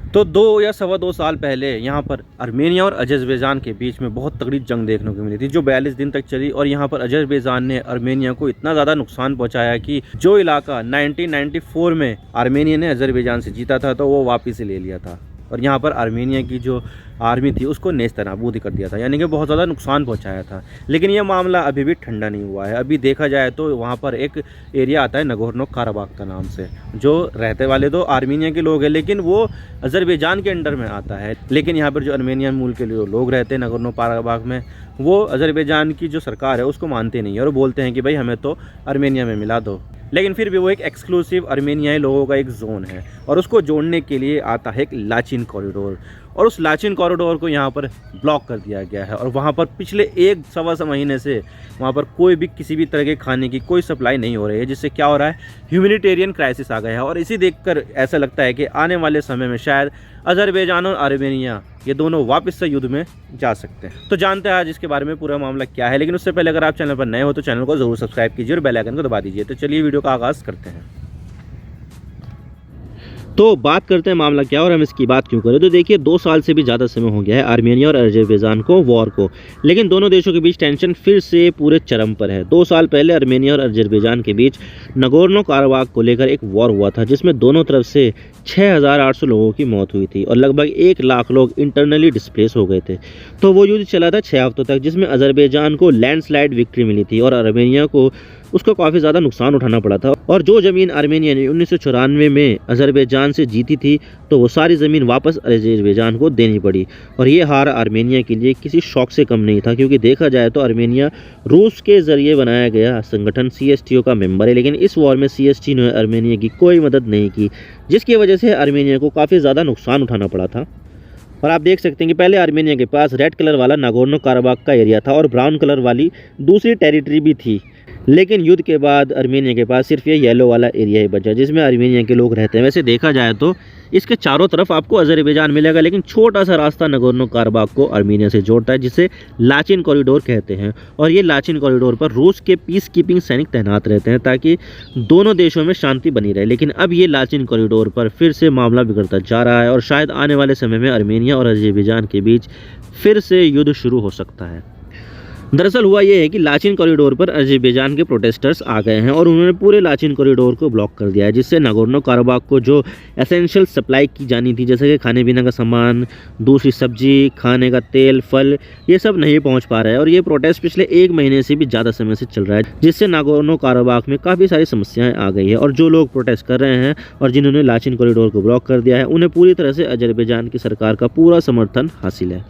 तो 2 या सवा 2 साल पहले यहाँ पर आर्मेनिया और अज़रबैजान के बीच में बहुत तगड़ी जंग देखने को मिली थी, जो 42 दिन तक चली। और यहाँ पर अज़रबैजान ने आर्मेनिया को इतना ज़्यादा नुकसान पहुँचाया कि जो इलाका 1994 में आर्मेनिया ने अज़रबैजान से जीता था, तो वो वापस ले लिया था। और यहाँ पर आर्मेनिया की जो आर्मी थी उसको नेस्तनाबूद कर दिया था, यानी कि बहुत ज़्यादा नुकसान पहुँचाया था। लेकिन ये मामला अभी भी ठंडा नहीं हुआ है। अभी देखा जाए तो वहाँ पर एक एरिया आता है नगोर्नो काराबाख का नाम से, जो रहते वाले तो आर्मेनिया के लोग हैं, लेकिन वो अज़रबैजान के अंडर में आता है। लेकिन यहाँ पर जो आर्मेनियन मूल के लोग रहते हैं नगोर्नो काराबाख में, वो अज़रबैजान की जो सरकार है उसको मानते नहीं है और बोलते हैं कि भाई हमें तो आर्मेनिया में मिला दो। लेकिन फिर भी वो एक एक्सक्लूसिव आर्मेनियाई लोगों का एक जोन है और उसको जोड़ने के लिए आता है एक लाचिन कॉरिडोर। और उस लाचिन कॉरिडोर को यहाँ पर ब्लॉक कर दिया गया है और वहाँ पर पिछले 1 महीने से वहाँ पर कोई भी किसी भी तरह के खाने की कोई सप्लाई नहीं हो रही है, जिससे क्या हो रहा है, ह्यूमैनिटेरियन क्राइसिस आ गया है। और इसी देखकर ऐसा लगता है कि आने वाले समय में शायद अज़रबैजान और आर्मेनिया ये दोनों वापस से युद्ध में जा सकते हैं। तो जानते हैं आज इसके बारे में पूरा मामला क्या है। लेकिन उससे पहले अगर आप चैनल पर नए हो तो चैनल को जरूर सब्सक्राइब कीजिए और बेल आइकन को दबा दीजिए। तो चलिए वीडियो का आगाज़ करते हैं। तो बात करते हैं मामला क्या और हम इसकी बात क्यों करें। तो देखिए 2 साल से भी ज़्यादा समय हो गया है आर्मेनिया और अज़रबैजान को वॉर को, लेकिन दोनों देशों के बीच टेंशन फिर से पूरे चरम पर है। 2 साल पहले आर्मेनिया और अज़रबैजान के बीच नगोर्नो काराबाख को लेकर एक वॉर हुआ था, जिसमें दोनों तरफ से 6800 लोगों की मौत हुई थी और लगभग 1 लाख लोग इंटरनली डिस्प्लेस हो गए थे। तो वो युद्ध चला था 6 हफ्तों तक, जिसमें अज़रबैजान को लैंडस्लाइड विक्ट्री मिली थी और आर्मेनिया को उसका काफ़ी ज़्यादा नुकसान उठाना पड़ा था। और जो ज़मीन आर्मेनिया ने 1994 में अज़रबैजान से जीती थी, तो वो सारी ज़मीन वापस अज़रबैजान को देनी पड़ी। और ये हार आर्मेनिया के लिए किसी शौक से कम नहीं था, क्योंकि देखा जाए तो आर्मेनिया रूस के ज़रिए बनाया गया संगठन CSTO का मेंबर है, लेकिन इस वॉर में CSTO ने आर्मेनिया की कोई मदद नहीं की, जिसकी वजह से आर्मेनिया को काफ़ी ज़्यादा नुकसान उठाना पड़ा था। और आप देख सकते हैं कि पहले आर्मेनिया के पास रेड कलर वाला नागोर्नो काराबाख का एरिया था और ब्राउन कलर वाली दूसरी टेरिटरी भी थी, लेकिन युद्ध के बाद आर्मेनिया के पास सिर्फ ये येलो वाला एरिया ही बचा, जिसमें आर्मेनिया के लोग रहते हैं। वैसे देखा जाए तो इसके चारों तरफ आपको अज़रबैजान मिलेगा, लेकिन छोटा सा रास्ता नगोर्नो काराबाख को आर्मेनिया से जोड़ता है, जिसे लाचिन कॉरिडोर कहते हैं। और ये लाचिन कॉरिडोर पर रूस के पीस कीपिंग सैनिक तैनात रहते हैं ताकि दोनों देशों में शांति बनी रहे। लेकिन अब ये लाचिन कॉरिडोर पर फिर से मामला बिगड़ता जा रहा है और शायद आने वाले समय में आर्मेनिया और अज़रबैजान के बीच फिर से युद्ध शुरू हो सकता है। दरअसल हुआ ये है कि लाचिन कॉरिडोर पर अज़रबैजान के प्रोटेस्टर्स आ गए हैं और उन्होंने पूरे लाचिन कॉरिडोर को ब्लॉक कर दिया है, जिससे नागोर्नो काराबाख को जो एसेंशियल सप्लाई की जानी थी, जैसे कि खाने पीने का सामान, दूसरी सब्जी, खाने का तेल, फल, ये सब नहीं पहुंच पा रहा है। और ये प्रोटेस्ट पिछले 1 महीने से भी ज़्यादा समय से चल रहा है, जिससे नागोर्नो काराबाख में काफ़ी सारी समस्याएँ आ गई है। और जो लोग प्रोटेस्ट कर रहे हैं और जिन्होंने लाचिन कॉरिडोर को ब्लॉक कर दिया है, उन्हें पूरी तरह से अज़रबैजान की सरकार का पूरा समर्थन हासिल है।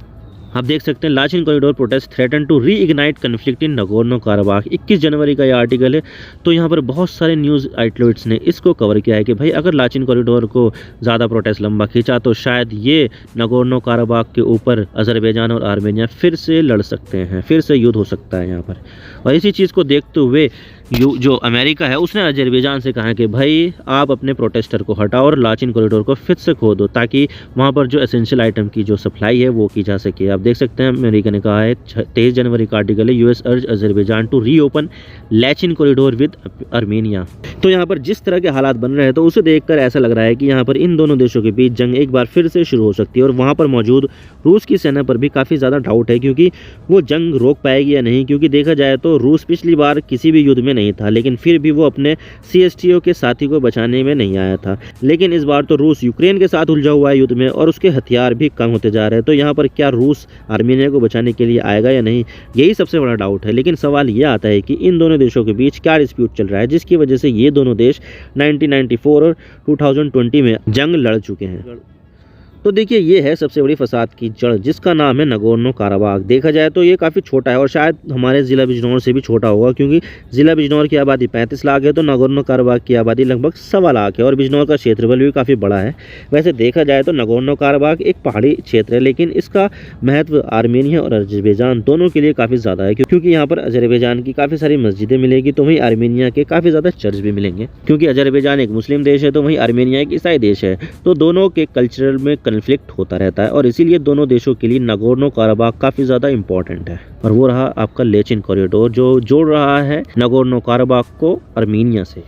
आप देख सकते हैं Lachin corridor protest threaten to reignite conflict in Nagorno Karabakh. 21 जनवरी का ये आर्टिकल है। तो यहाँ पर बहुत सारे न्यूज़ आउटलेट्स ने इसको कवर किया है कि भाई अगर लाचिन कॉरिडोर को ज़्यादा प्रोटेस्ट लंबा खींचा तो शायद ये नगोर्नो काराबाख के ऊपर अज़रबैजान और आर्मेनिया फिर से लड़ सकते हैं, फिर से युद्ध हो सकता है यहाँ पर। और इसी चीज़ को देखते हुए जो अमेरिका है उसने अज़रबैजान से कहा कि भाई आप अपने प्रोटेस्टर को हटाओ और लाचिन कॉरिडोर को फिर से खोदो, ताकि वहाँ पर जो एसेंशियल आइटम की जो सप्लाई है वो की जा सके। आप देख सकते हैं अमेरिका ने कहा है, 23 जनवरी का आर्टिकल है, US urge Azerbaijan to reopen Lachin corridor with Armenia. तो यहाँ पर जिस तरह के हालात बन रहे हैं, तो उसे देखकर ऐसा लग रहा है कि यहाँ पर इन दोनों देशों के बीच जंग एक बार फिर से शुरू हो सकती है। और वहाँ पर मौजूद रूस की सेना पर भी काफ़ी ज़्यादा डाउट है, क्योंकि वो जंग रोक पाएगी या नहीं। क्योंकि देखा जाए तो रूस पिछली बार किसी भी युद्ध में नहीं था, लेकिन फिर भी वो अपने CSTO के साथी को बचाने में नहीं आया था। लेकिन इस बार तो रूस यूक्रेन के साथ उलझा हुआ है युद्ध में और उसके हथियार भी कम होते जा रहे हैं। तो यहाँ पर क्या रूस आर्मेनिया को बचाने के लिए आएगा या नहीं, यही सबसे बड़ा डाउट है। लेकिन सवाल ये आता है कि इन दोनों देशों के बीच क्या डिस्प्यूट चल रहा है, जिसकी वजह से ये दोनों देश 1994 और 2020 में जंग लड़ चुके हैं। तो देखिए ये है सबसे बड़ी फसाद की जड़, जिसका नाम है नगोर्नो काराबाख। देखा जाए तो ये काफ़ी छोटा है और शायद हमारे ज़िला बिजनौर से भी छोटा होगा, क्योंकि ज़िला बिजनौर की आबादी 35 लाख है, तो नगोर्नो काराबाख की आबादी लगभग 1.25 लाख है और बिजनौर का क्षेत्रफल भी काफ़ी बड़ा है। वैसे देखा जाए तो नगोर्नो काराबाख एक पहाड़ी क्षेत्र है, लेकिन इसका महत्व आर्मेनिया और अज़रबैजान दोनों के लिए काफ़ी ज़्यादा है, क्योंकि यहाँ पर अज़रबैजान की काफ़ी सारी मस्जिदें मिलेगी, तो वहीं आर्मेनिया के काफ़ी ज़्यादा चर्च भी मिलेंगे। क्योंकि अज़रबैजान एक मुस्लिम देश है तो वहीं आर्मेनिया एक ईसाई देश है, तो दोनों के कल्चरल में कन्फ्लिक्ट होता रहता है और इसीलिए दोनों देशों के लिए नगोर्नो काराबाख काफ़ी ज़्यादा इंपॉर्टेंट है। और वो रहा आपका लाचिन कॉरिडोर, जो जोड़ रहा है नगोर्नो काराबाख को आर्मेनिया से।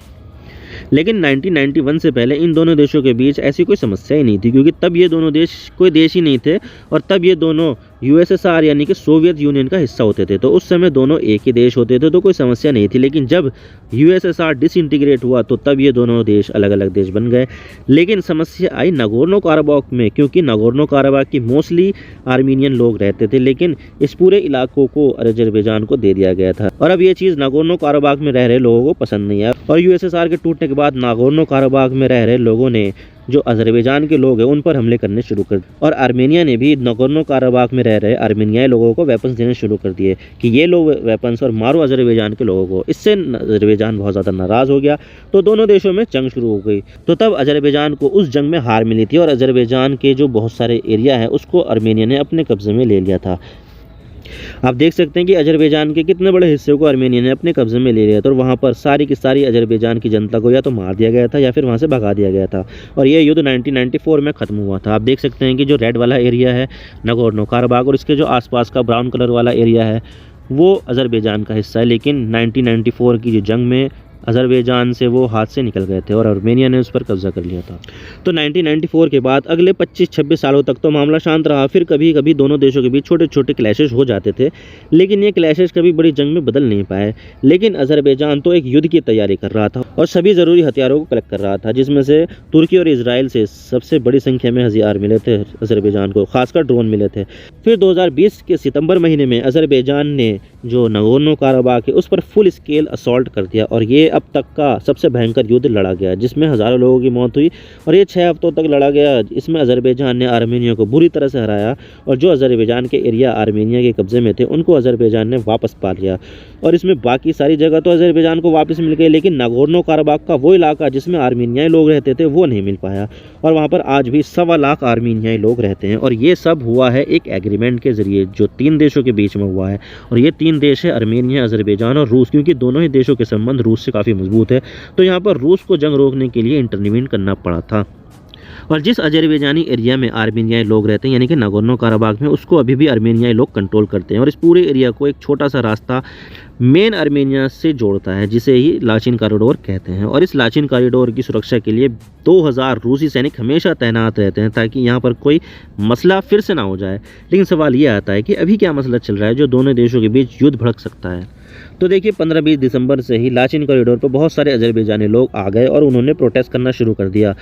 लेकिन 1991 से पहले इन दोनों देशों के बीच ऐसी कोई समस्या ही नहीं थी, क्योंकि तब ये दोनों देश कोई देश ही नहीं थे और तब ये दोनों यूएसएसआर यानी कि सोवियत यूनियन का हिस्सा होते थे। तो उस समय दोनों एक ही देश होते थे, तो कोई समस्या नहीं थी। लेकिन जब यूएसएसआर डिसइंटीग्रेट हुआ तो तब ये दोनों देश अलग अलग देश बन गए। लेकिन समस्या आई नागोर्नो काराबाख में, क्योंकि नागोर्नो काराबाख की मोस्टली आर्मीनियन लोग रहते थे, लेकिन इस पूरे इलाकों को अजरबैजान को दे दिया गया था। और अब ये चीज़ नागोर्नो काराबाख में रह रहे लोगों को पसंद नहीं आया और यूएसएसआर के टूटने के बाद नागोर्नो काराबाख में रह रहे लोगों ने, जो अजरबैजान के लोग हैं, उन पर हमले करने शुरू कर दिए। और आर्मेनिया ने भी नागोर्नो काराबाख में रह रहे आर्मेनियाई लोगों को वेपन्स देने शुरू कर दिए कि ये लो वेपन्स और मारो अजरबैजान के लोगों को। इससे अजरबैजान बहुत ज़्यादा नाराज़ हो गया, तो दोनों देशों में जंग शुरू हो गई। तो तब अजरबैजान को उस जंग में हार मिली थी और अजरबैजान के जो बहुत सारे एरिया है उसको आर्मेनिया ने अपने कब्जे में ले लिया था। आप देख सकते हैं कि अजरबैजान के कितने बड़े हिस्से को आर्मेनिया ने अपने कब्जे में ले लिया था और वहाँ पर सारी की सारी अजरबैजान की जनता को या तो मार दिया गया था या फिर वहाँ से भगा दिया गया था। और ये युद्ध 1994 में ख़त्म हुआ था। आप देख सकते हैं कि जो रेड वाला एरिया है नागोर्नो काराबाख और इसके जो आसपास का ब्राउन कलर वाला एरिया है वो अजरबैजान का हिस्सा है। लेकिन 1994 की जो जंग में अजरबैजान से वो हाथ से निकल गए थे और आर्मेनिया ने उस पर कब्जा कर लिया था। तो 1994 के बाद अगले 25-26 सालों तक तो मामला शांत रहा। फिर कभी कभी दोनों देशों के बीच छोटे छोटे क्लैशेस हो जाते थे, लेकिन ये क्लैशेस कभी बड़ी जंग में बदल नहीं पाए। लेकिन अजरबैजान तो एक युद्ध की तैयारी कर रहा था और सभी ज़रूरी हथियारों को कलेक्ट कर रहा था, जिसमें से तुर्की और इसराइल से सबसे बड़ी संख्या में हथियार मिले थे अजरबैजान को, खासकर ड्रोन मिले थे। फिर 2020 के सितंबर महीने में अजरबैजान ने जो नागोर्नो काराबाख है उस पर फुल स्केल असॉल्ट कर दिया और ये अब तक का सबसे भयंकर युद्ध लड़ा गया, जिसमें हज़ारों लोगों की मौत हुई और ये 6 हफ्तों तक लड़ा गया। इसमें अजरबैजान ने आर्मेनिया को बुरी तरह से हराया और जो अजरबैजान के एरिया आर्मेनिया के कब्जे में थे उनको अजरबैजान ने वापस पा लिया। और इसमें बाकी सारी जगह तो अजरबैजान को वापस मिल गई, लेकिन नागोर्नो काराबाख का वो इलाका जिसमें आर्मेनियाई लोग रहते थे वो नहीं मिल पाया और वहाँ पर आज भी 1.25 लाख आर्मेनियाई लोग रहते हैं। और ये सब हुआ है एक एग्रीमेंट के जरिए जो 3 देशों के बीच में हुआ है। और ये 3 देश है आर्मेनिया, अजरबैजान और रूस, क्योंकि दोनों ही देशों के संबंध रूस से काफ़ी मजबूत है। तो यहाँ पर रूस को जंग रोकने के लिए इंटरवीन करना पड़ा था। और जिस अजरबैजानी एरिया में आर्मेनियाई लोग रहते हैं यानी कि नागोर्नो काराबाख में, उसको अभी भी आर्मेनियाई लोग कंट्रोल करते हैं और इस पूरे एरिया को एक छोटा सा रास्ता मेन आर्मेनिया से जोड़ता है, जिसे ही लाचिन कॉरिडोर कहते हैं। और इस लाचिन कॉरिडोर की सुरक्षा के लिए 2000 रूसी सैनिक हमेशा तैनात रहते हैं ताकि यहाँ पर कोई मसला फिर से ना हो जाए। लेकिन सवाल ये आता है कि अभी क्या मसला चल रहा है जो दोनों देशों के बीच युद्ध भड़क सकता है। तो देखिए 15-20 दिसंबर से ही लाचिन कॉरिडोर पर बहुत सारे अजरबैजानी लोग आ गए और उन्होंने प्रोटेस्ट करना शुरू कर दिया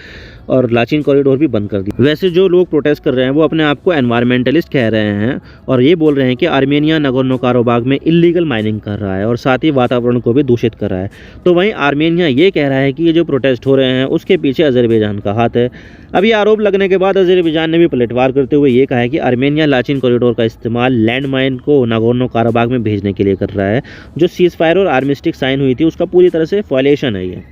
और लाचिन कॉरिडोर भी बंद कर दी। वैसे जो लोग प्रोटेस्ट कर रहे हैं वो अपने आप को एनवायरमेंटलिस्ट कह रहे हैं और ये बोल रहे हैं कि आर्मेनिया नागोर्नो काराबाख में इलीगल माइनिंग कर रहा है और साथ ही वातावरण को भी दूषित कर रहा है। तो वहीं आर्मेनिया ये कह रहा है कि ये जो प्रोटेस्ट हो रहे हैं उसके पीछे अजरबैजान का हाथ है। अब ये आरोप लगने के बाद अजरबैजान ने भी पलटवार करते हुए ये कहा है कि आर्मेनिया लाचिन कॉरिडोर का इस्तेमाल लैंड माइन को नागोर्नो काराबाख में भेजने के लिए कर रहा है। जो सीज़फायर और आर्मिस्टिक साइन हुई थी उसका पूरी तरह से वायलेशन है ये।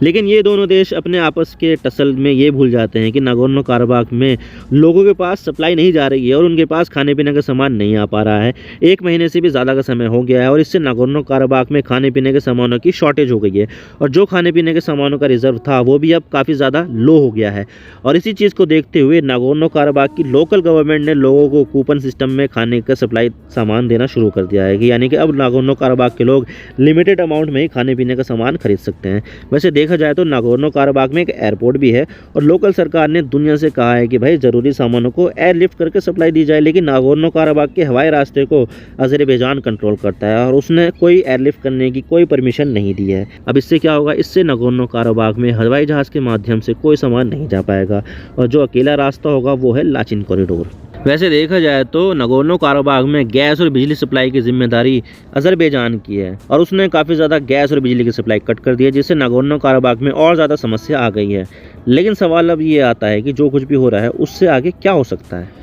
लेकिन ये दोनों देश अपने आपस के टसल में ये भूल जाते हैं कि नागोर्नो काराबाख में लोगों के पास सप्लाई नहीं जा रही है और उनके पास खाने पीने का सामान नहीं आ पा रहा है। 1 महीने से भी ज़्यादा का समय हो गया है और इससे नागोर्नो काराबाख में खाने पीने के सामानों की शॉर्टेज हो गई है और जो खाने पीने के सामानों का रिजर्व था वो भी अब काफ़ी ज़्यादा लो हो गया है। और इसी चीज़ को देखते हुए नागोर्नो काराबाख की लोकल गवर्नमेंट ने लोगों को कूपन सिस्टम में खाने का सप्लाई सामान देना शुरू कर दिया है कि यानी कि अब नागोर्नो काराबाख के लोग लिमिटेड अमाउंट में ही खाने पीने का सामान खरीद सकते हैं। वैसे देखा जाए तो नागोर्नो काराबाख में एक एयरपोर्ट भी है और लोकल सरकार ने दुनिया से कहा है कि भाई ज़रूरी सामानों को एयरलिफ्ट करके सप्लाई दी जाए, लेकिन नागोर्नो काराबाख के हवाई रास्ते को अजरबैजान कंट्रोल करता है और उसने कोई एयरलिफ्ट करने की कोई परमिशन नहीं दी है। अब इससे क्या होगा, इससे नागोर्नो काराबाख में हवाई जहाज़ के माध्यम से कोई सामान नहीं जा पाएगा और जो अकेला रास्ता होगा वो है लाचिन कॉरिडोर। वैसे देखा जाए तो नागोर्नो काराबाख में गैस और बिजली सप्लाई की जिम्मेदारी अजरबैजान की है और उसने काफ़ी ज़्यादा गैस और बिजली की सप्लाई कट कर दी है, जिससे नागोर्नो काराबाख में और ज़्यादा समस्या आ गई है। लेकिन सवाल अब ये आता है कि जो कुछ भी हो रहा है उससे आगे क्या हो सकता है।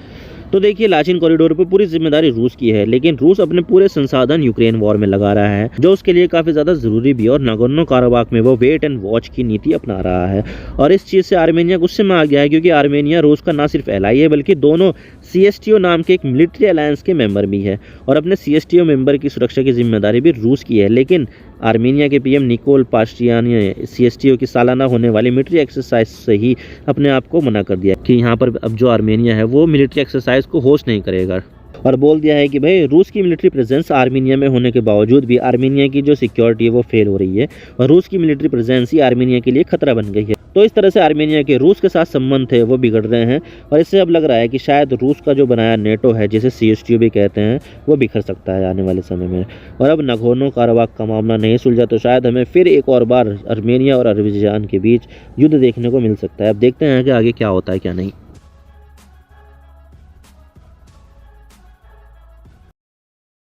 तो देखिए लाचिन कॉरिडोर पर पूरी जिम्मेदारी रूस की है, लेकिन रूस अपने पूरे संसाधन यूक्रेन वॉर में लगा रहा है जो उसके लिए काफ़ी ज़्यादा ज़रूरी भी है और नागोर्नो काराबाख में वो वेट एंड वॉच की नीति अपना रहा है। और इस चीज़ से आर्मेनिया गुस्से में आ गया है क्योंकि आर्मेनिया रूस का ना सिर्फ एलाई है बल्कि दोनों CSTO नाम के एक मिलिट्री अलायंस के मेंबर भी है और अपने CSTO मेंबर की सुरक्षा की जिम्मेदारी भी रूस की है। लेकिन आर्मेनिया के PM निकोल पाशियान ने CSTO की सालाना होने वाली मिलिट्री एक्सरसाइज से ही अपने आप को मना कर दिया कि यहाँ पर अब जो आर्मेनिया है वो मिलिट्री एक्सरसाइज को होस्ट नहीं करेगा। और बोल दिया है कि भाई रूस की मिलिट्री प्रेजेंस आर्मीनिया में होने के बावजूद भी आर्मीनिया की जो सिक्योरिटी है वो फेल हो रही है और रूस की मिलिट्री प्रेजेंस ही आर्मीनिया के लिए खतरा बन गई है। तो इस तरह से आर्मीनिया के रूस के साथ संबंध थे वो बिगड़ रहे हैं और इससे अब लग रहा है कि शायद रूस का जो बनाया नेटो है, जिसे CSTO भी कहते हैं, वो बिखर सकता है आने वाले समय में। और अब नगोर्नो काराबाख का मामला नहीं सुलझा तो शायद हमें फिर एक और बार आर्मेनिया और अज़रबैजान के बीच युद्ध देखने को मिल सकता है। अब देखते हैं कि आगे क्या होता है क्या नहीं।